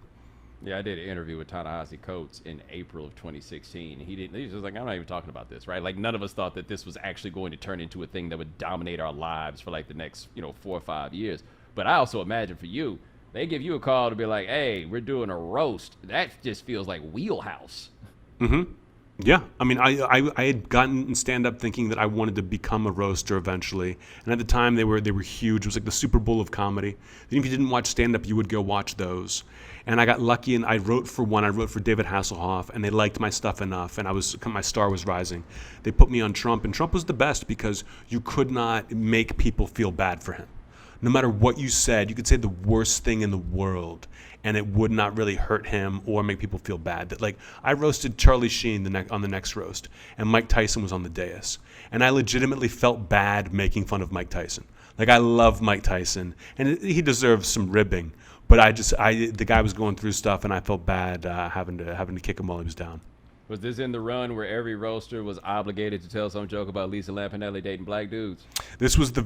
Yeah, I did an interview with Ta-Nehisi Coates in April of 2016. He was just like, I'm not even talking about this, right? Like none of us thought that this was actually going to turn into a thing that would dominate our lives for like the next, 4 or 5 years. But I also imagine for you, They give you a call to be like, hey, we're doing a roast. That just feels like wheelhouse. Mm-hmm. Yeah. I mean, I had gotten in stand-up thinking that I wanted to become a roaster eventually. And at the time, they were huge. It was like the Super Bowl of comedy. Even if you didn't watch stand-up, you would go watch those. And I got lucky, and I wrote for one. I wrote for David Hasselhoff, and they liked my stuff enough, and my star was rising. They put me on Trump, and Trump was the best because you could not make people feel bad for him. No matter what you said, you could say the worst thing in the world, and it would not really hurt him or make people feel bad. That, like, I roasted Charlie Sheen on the next roast, and Mike Tyson was on the dais, and I legitimately felt bad making fun of Mike Tyson. Like, I love Mike Tyson, and he deserves some ribbing, but the guy was going through stuff, and I felt bad having to kick him while he was down. Was this in the run where every roaster was obligated to tell some joke about Lisa Lampanelli dating black dudes? This was the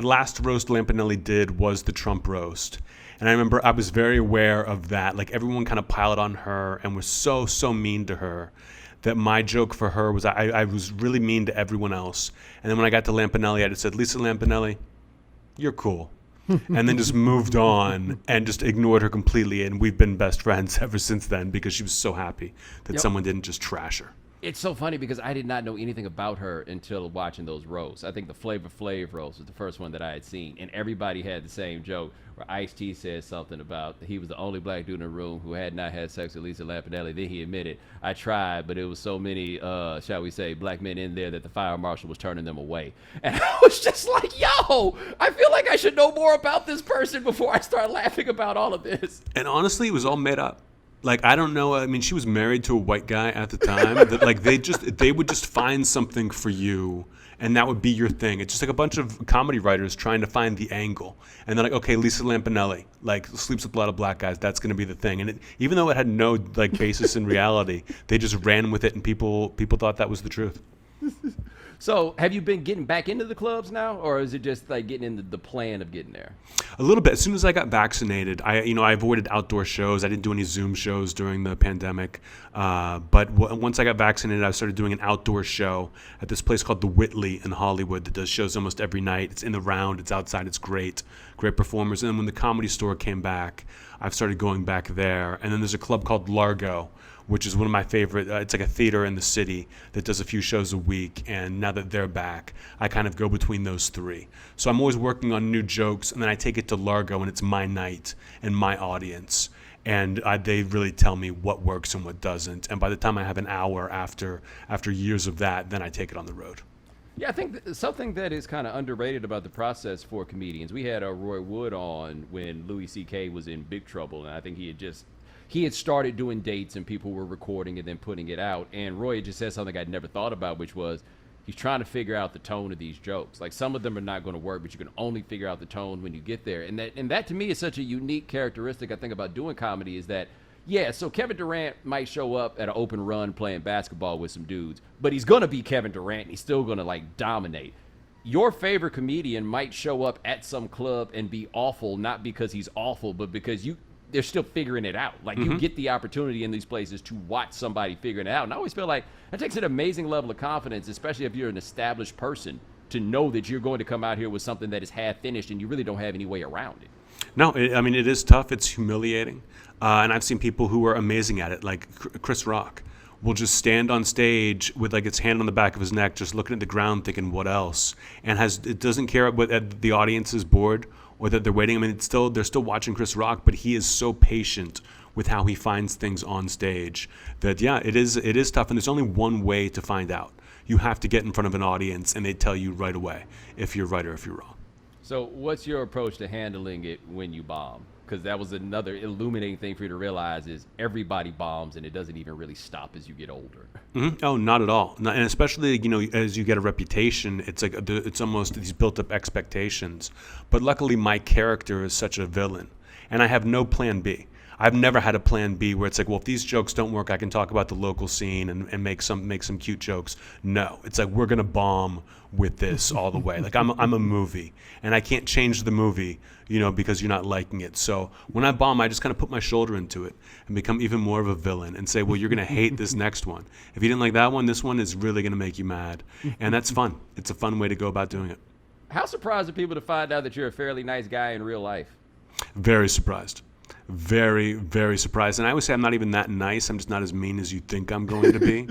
last roast Lampanelli did was the Trump roast. And I remember I was very aware of that. Like, everyone kind of piled on her and was so mean to her that my joke for her was I was really mean to everyone else. And then when I got to Lampanelli, I just said, Lisa Lampanelli, you're cool. And then just moved on and just ignored her completely. And we've been best friends ever since then because she was so happy that someone didn't just trash her. It's so funny because I did not know anything about her until watching those roasts. I think the Flavor Flav roast was the first one that I had seen, and everybody had the same joke where Ice-T said something about he was the only black dude in the room who had not had sex with Lisa Lampanelli. Then he admitted, I tried, but it was so many, shall we say, black men in there that the fire marshal was turning them away. And I was just like, yo, I feel like I should know more about this person before I start laughing about all of this. And honestly, it was all made up. Like, I don't know. I mean, she was married to a white guy at the time. That, like, they would just find something for you, and that would be your thing. It's just like a bunch of comedy writers trying to find the angle. And they're like, okay, Lisa Lampanelli, like, sleeps with a lot of black guys. That's going to be the thing. And even though it had no, like, basis in reality, they just ran with it, and people thought that was the truth. So have you been getting back into the clubs now, or is it just like getting into the plan of getting there? A little bit. As soon as I got vaccinated, I avoided outdoor shows. I didn't do any Zoom shows during the pandemic. But once I got vaccinated, I started doing an outdoor show at this place called the Whitley in Hollywood that does shows almost every night. It's in the round. It's outside. It's great performers. And then when the Comedy Store came back, I've started going back there. And then there's a club called Largo, which is one of my favorite. It's like a theater in the city that does a few shows a week. And now that they're back, I kind of go between those three. So I'm always working on new jokes, and then I take it to Largo, and it's my night and my audience. And they really tell me what works and what doesn't. And by the time I have an hour after years of that, then I take it on the road. Yeah, I think something that is kind of underrated about the process for comedians. We had Roy Wood on when Louis C.K. was in big trouble, and I think he had started doing dates and people were recording and then putting it out. And Roy had just said something I'd never thought about, which was he's trying to figure out the tone of these jokes. Like, some of them are not going to work, but you can only figure out the tone when you get there. And that to me is such a unique characteristic, I think, about doing comedy is that, yeah, so Kevin Durant might show up at an open run playing basketball with some dudes, but he's going to be Kevin Durant and he's still going to, like, dominate. Your favorite comedian might show up at some club and be awful, not because he's awful, but because they're still figuring it out. Like, you get the opportunity in these places to watch somebody figuring it out. And I always feel like that takes an amazing level of confidence, especially if you're an established person, to know that you're going to come out here with something that is half finished and you really don't have any way around it. No, I mean, it is tough. It's humiliating. And I've seen people who are amazing at it, like Chris Rock will just stand on stage with, like, his hand on the back of his neck, just looking at the ground thinking, what else? And it doesn't care whether the audience is bored or that they're waiting. I mean, they're still watching Chris Rock, but he is so patient with how he finds things on stage that, yeah, it is tough. And there's only one way to find out. You have to get in front of an audience, and they tell you right away if you're right or if you're wrong. So what's your approach to handling it when you bomb? Because that was another illuminating thing for you to realize is everybody bombs, and it doesn't even really stop as you get older. Mm-hmm. Oh, not at all. And especially, as you get a reputation, it's like it's almost these built-up expectations. But luckily, my character is such a villain, and I have no plan B. I've never had a plan B where it's like, well, if these jokes don't work, I can talk about the local scene and make some cute jokes. No, it's like, we're gonna bomb with this all the way. Like, I'm a movie, and I can't change the movie, because you're not liking it. So when I bomb, I just kind of put my shoulder into it and become even more of a villain and say, well, you're gonna hate this next one. If you didn't like that one, this one is really gonna make you mad, and that's fun. It's a fun way to go about doing it. How surprised are people to find out that you're a fairly nice guy in real life? Very surprised. Very, very surprised. And I always say I'm not even that nice. I'm just not as mean as you think I'm going to be.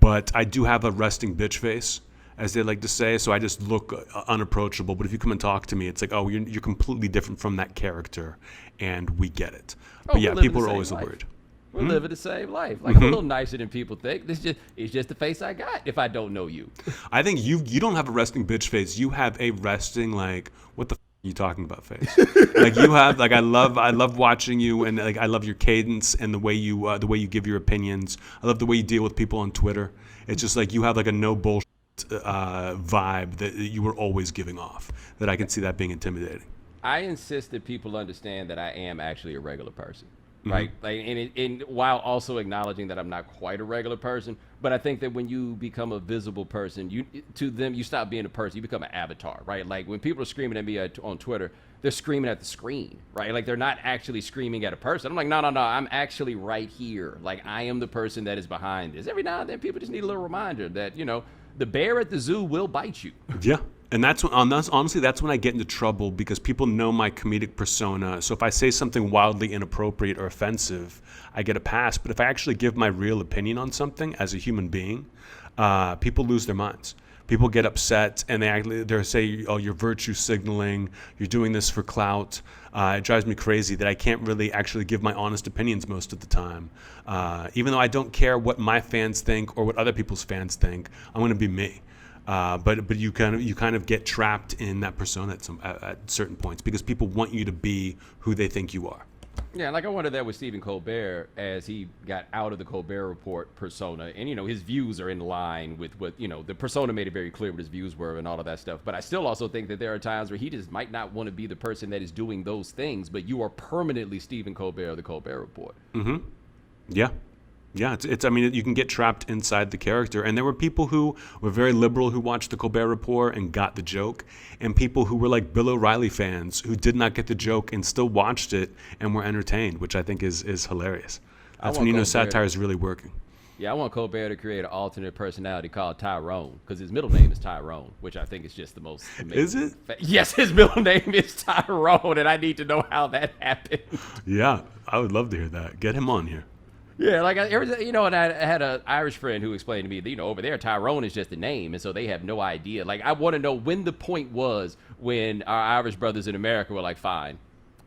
But I do have a resting bitch face, as they like to say. So I just look unapproachable. But if you come and talk to me, it's like, oh, you're completely different from that character. And we get it. But yeah, people are always worried. We're living the same life. Like, I'm a little nicer than people think. It's just the face I got if I don't know you. I think you don't have a resting bitch face. You have a resting, like, what the f*** are you talking about face? Like, you have, like, I love watching you, and like I love your cadence and the way you give your opinions. I love the way you deal with people on Twitter. It's just like you have like a no bullshit vibe that you were always giving off. That I can see that being intimidating. I insist that people understand that I am actually a regular person. Right, like, and while also acknowledging that I'm not quite a regular person, but I think that when you become a visible person, to them you stop being a person, you become an avatar, right? Like when people are screaming at me on Twitter, they're screaming at the screen, right? Like they're not actually screaming at a person. I'm like, no, I'm actually right here. Like I am the person that is behind this. Every now and then, people just need a little reminder that the bear at the zoo will bite you. Yeah. And honestly, that's when I get into trouble because people know my comedic persona. So if I say something wildly inappropriate or offensive, I get a pass. But if I actually give my real opinion on something as a human being, people lose their minds. People get upset and they say, oh, you're virtue signaling, you're doing this for clout. It drives me crazy that I can't really actually give my honest opinions most of the time. Even though I don't care what my fans think or what other people's fans think, I'm going to be me. But you kind of get trapped in that persona at certain points because people want you to be who they think you are. Yeah, like I wondered that with Stephen Colbert as he got out of the Colbert Report persona, and his views are in line with what the persona made it very clear what his views were and all of that stuff. But I still also think that there are times where he just might not want to be the person that is doing those things, but you are permanently Stephen Colbert of the Colbert Report. Mm-hmm. Yeah. Yeah, I mean, you can get trapped inside the character. And there were people who were very liberal who watched the Colbert Report and got the joke, and people who were like Bill O'Reilly fans who did not get the joke and still watched it and were entertained, which I think is hilarious. That's when satire is really working. Yeah, I want Colbert to create an alternate personality called Tyrone, because his middle name is Tyrone, which I think is just the most amazing. Is it? Yes, his middle name is Tyrone, and I need to know how that happened. Yeah, I would love to hear that. Get him on here. Yeah, like and I had an Irish friend who explained to me that over there Tyrone is just a name, and so they have no idea. Like I want to know when the point was when our Irish brothers in America were like, fine,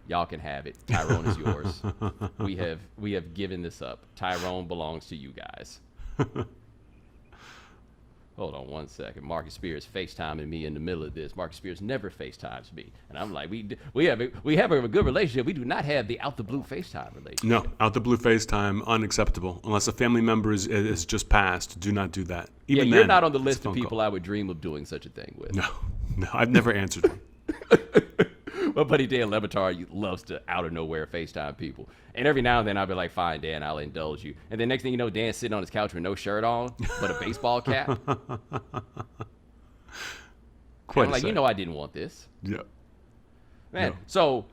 y'all can have it. Tyrone is yours. We have given this up. Tyrone belongs to you guys. Hold on one second. Marcus Spears FaceTiming me in the middle of this. Marcus Spears never FaceTimes me, and I'm like, we have a good relationship. We do not have the out the blue FaceTime relationship. No, out the blue FaceTime, unacceptable. Unless a family member is just passed, do not do that. Even you're not on the list of people I would dream of doing such a thing with. No, I've never answered them. My buddy Dan Levitar loves to out of nowhere FaceTime people. And every now and then I'll be like, fine, Dan, I'll indulge you. And then next thing you know, Dan's sitting on his couch with no shirt on, but a baseball cap. Quite I'm like, I didn't want this. Yeah. Man, no. So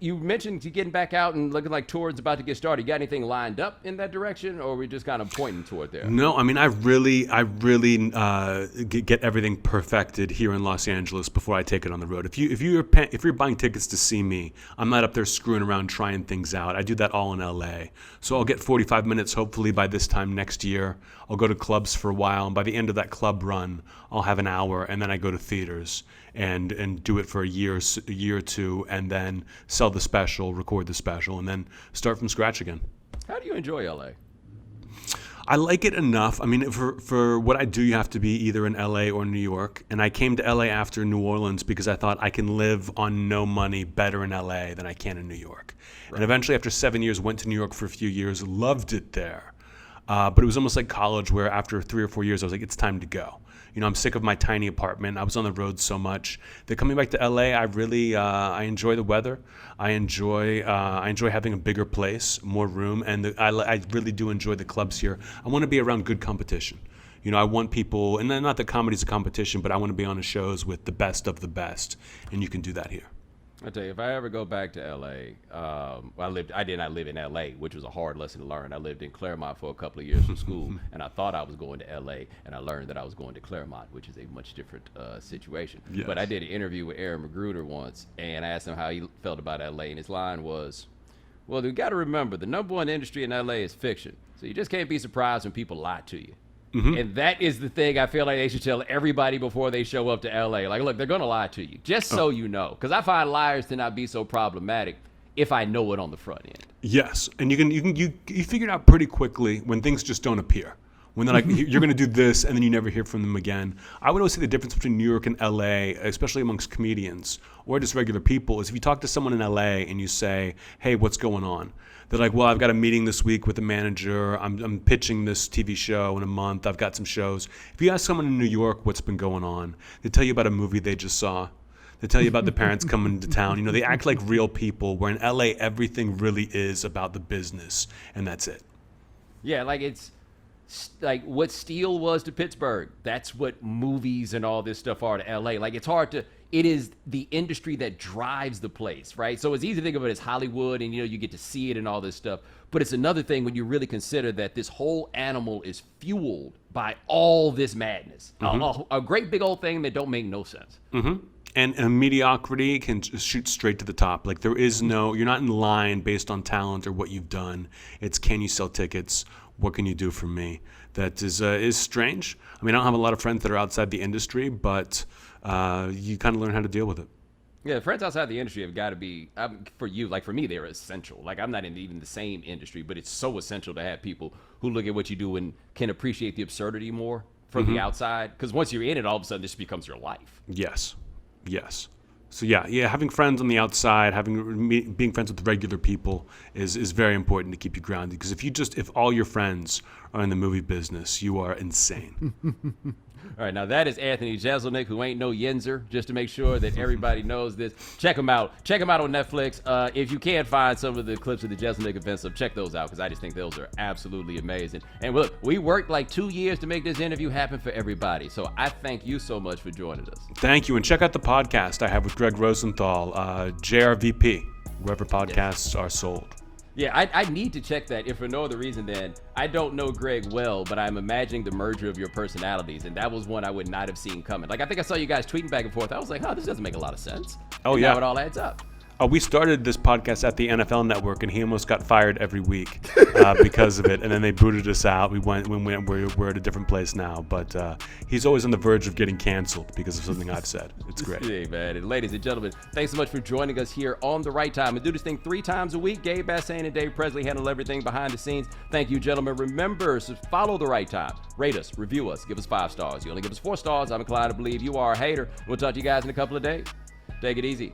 you mentioned you getting back out and looking like tours about to get started. You got anything lined up in that direction, or are we just kind of pointing toward there? No, I mean, I really get everything perfected here in Los Angeles before I take it on the road. If you're buying tickets to see me, I'm not up there screwing around trying things out. I do that all in LA. So I'll get 45 minutes hopefully by this time next year. I'll go to clubs for a while, and by the end of that club run, I'll have an hour, and then I go to theaters and do it for a year or two, and then sell the special, record the special, and then start from scratch again. How do you enjoy LA? I like it enough. I mean, for what I do, you have to be either in LA or New York. And I came to LA after New Orleans because I thought I can live on no money better in LA than I can in New York. Right. And eventually, after 7 years, went to New York for a few years, loved it there. But it was almost like college where after 3 or 4 years, I was like, it's time to go. I'm sick of my tiny apartment. I was on the road so much that coming back to LA, I really I enjoy the weather. I enjoy having a bigger place, more room, and I really do enjoy the clubs here. I want to be around good competition. I want people, and not that comedy's a competition, but I want to be on the shows with the best of the best, and you can do that here. I tell you, if I ever go back to LA, I did not live in LA, which was a hard lesson to learn. I lived in Claremont for a couple of years from school, and I thought I was going to LA, and I learned that I was going to Claremont, which is a much different situation. Yes. But I did an interview with Aaron Magruder once, and I asked him how he felt about LA, and his line was, well, you got to remember, the number one industry in LA is fiction, so you just can't be surprised when people lie to you. And that is the thing I feel like they should tell everybody before they show up to LA. Like, look, they're going to lie to you, just so you know. Because I find liars to not be so problematic if I know it on the front end. Yes, and you figure it out pretty quickly when things just don't appear. When they're like, you're going to do this, and then you never hear from them again. I would always say the difference between New York and LA, especially amongst comedians or just regular people, is if you talk to someone in LA and you say, hey, what's going on? They're like, well, I've got a meeting this week with a manager. I'm pitching this TV show in a month. I've got some shows. If you ask someone in New York what's been going on, they tell you about a movie they just saw. They tell you about the parents coming to town. You know, they act like real people, where in LA, everything really is about the business, and that's it. Yeah, like it's like what steel was to Pittsburgh. That's what movies and all this stuff are to LA. Like, it's hard to... It is the industry that drives the place, right? So it's easy to think of it as Hollywood and, you know, you get to see it and all this stuff. But it's another thing when you really consider that this whole animal is fueled by all this madness. A great big old thing that don't make no sense. And mediocrity can shoot straight to the top. Like, there is no... You're not in line based on talent or what you've done. It's, can you sell tickets? What can you do for me? That is strange. I mean, I don't have a lot of friends that are outside the industry, but... you kind of learn how to deal with it. Yeah, friends outside the industry have got to be, for you, like for me, they're essential. Like, I'm not in even the same industry, but it's so essential to have people who look at what you do and can appreciate the absurdity more from the outside. Because once you're in it, all of a sudden, this becomes your life. Yes. So yeah, having friends on the outside, being friends with regular people is very important to keep you grounded. Because if all your friends are in the movie business, you are insane. All right, now that is Anthony Jeselnik, who ain't no Yinzer, just to make sure that everybody knows this. Check him out. Check him out on Netflix. If you can't find some of the clips of the Jeselnik event, so check those out, because I just think those are absolutely amazing. And look, we worked like 2 years to make this interview happen for everybody, so I thank you so much for joining us. Thank you, and check out the podcast I have with Greg Rosenthal, JRVP, wherever podcasts are sold. Yeah, I need to check that, if for no other reason than I don't know Greg well, but I'm imagining the merger of your personalities, and that was one I would not have seen coming. Like, I think I saw you guys tweeting back and forth. I was like, this doesn't make a lot of sense. Oh, yeah. Now it all adds up. We started this podcast at the NFL Network, and he almost got fired every week because of it. And then they booted us out. We're at a different place now. But he's always on the verge of getting canceled because of something I've said. It's great. Hey, man. And ladies and gentlemen, thanks so much for joining us here on The Right Time. We do this thing 3 times a week. Gabe Bassane and Dave Presley handle everything behind the scenes. Thank you, gentlemen. Remember to follow The Right Time. Rate us, review us, give us 5 stars. You only give us 4 stars, I'm inclined to believe you are a hater. We'll talk to you guys in a couple of days. Take it easy.